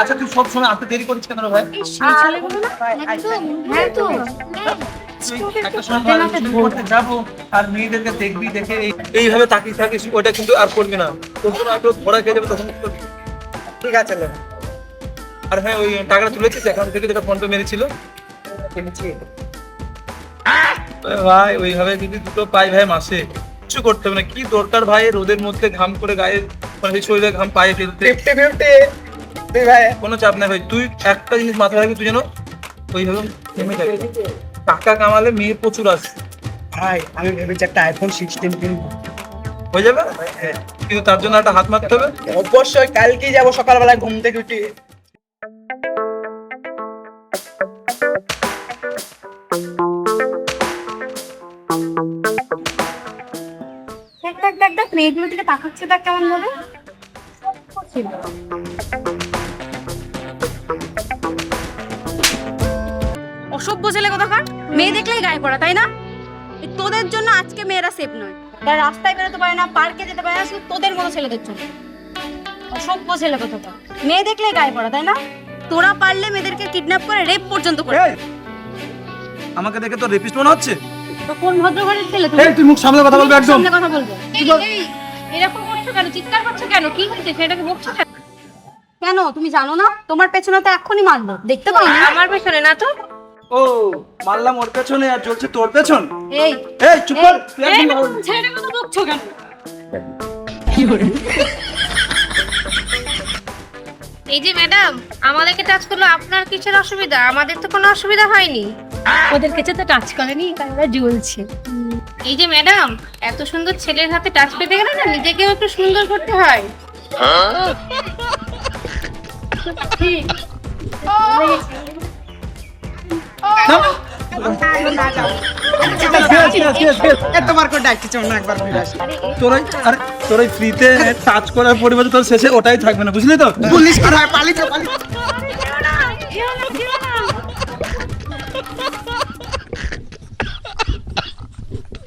আচ্ছা তুই সব সময় আসতে দেরি করিস কেন রে ভাই? একটা সময় করতে যাবো আর মেয়েদেরকে দেখবি, দেখে এইভাবে তাকিয়ে থাকিস, ওইটা কিন্তু আর করবি না। তখন একটু ধরা খেয়ে যাবে, তখন করবি। ঠিক আছে লে। আর হ্যাঁ, ওই টাকাটা তুলেছিস অ্যাকাউন্ট থেকে, যেটা ফোন পে মেরেছিল? কিনেছি। ভাই ওইভাবে যদি দুটো পাই ভাই মাসে, কিছু করতে হবে না। কি দরকার ভাই রোদের মধ্যে ঘাম করে গায়ে, মানে শরীরে ঘাম পায়ে ফেলতে? 50-50 তুই ভাই। কোনো চাপ নাই ভাই, তুই একটা জিনিস মাথায় রাখবি, তুই যেন ওইভাবে থেমে যাবি। টাকা কামালে মেয়ে প্রচুর আসে, ভাই আমি ভেবেছি একটা আইফোন 16 কিনবো। হয়ে যাবে। কিন্তু তার জন্য একটা হাত মারতে হবে। অবশ্যই কালকেই যাবো সকালবেলায় ঘুম থেকে উঠে। দেখ দেখ দেখ দেখ, মেয়েগুলো থেকে তাকাচ্ছে, দেখ কেমন ভাবে। অসভ্য ছেলে কোথাকার, মেয়ে দেখলেই গায়ে পড়া, তাই না? এই তোদের জন্য আজকে মেয়েরা সেফ নয়। তারা রাস্তায় বেরোতে পারে না, পার্কে যেতে পারে না, শুধু তোদের মতো ছেলেদের জন্য। অসভ্য ছেলে কোথাকার, মেয়ে দেখলেই গায়ে পড়া, তাই না? তোরা পারলে মেয়েদেরকে কিডন্যাপ করে রেপ পর্যন্ত করে। আমাকে দেখে তো রেপিস্ট মনে হচ্ছে। তো কোন ভদ্রঘরের ছেলে তুমি? তুই মুখ সামলে কথা বলবি একদম। সামনে কথা বলবো। এই এরকম করছো কেন? চিৎকার করছো কেন? কি হয়েছে? সেটাকে বকছো কেন? কেন তুমি জানো না? তোমার পেছনে তো এখনই মারবো, দেখতে পাই না? আমার পেছনে না তো। ও মারলাম ওর পেছনে, আর চলছে তোর পেছন। এই এই চুপ কর, তুই একদম ভালো। ছেলেটার কথা বকছো কেন? এই যে ম্যাডাম, আমাদেরকে টাচ করলো, আপনার কিসের অসুবিধা? আমাদের তো কোনো অসুবিধা হয়নি। ওদের কাছে তো টাচ করেনি, তারা জ্বলছে। এই যে ম্যাডাম, এত সুন্দর ছেলের হাতে টাচ পেতে গেলে না নিজেকেও একটু সুন্দর করতে হয়। তোমার কোন ডাকছি চল না একবার ফিরে আসি। তোরাই ফ্রিতে টাচ করার পরিবর্তে তোর শেষে ওটাই থাকবে না, বুঝলি তো? পুলিশ আর পালিয়ে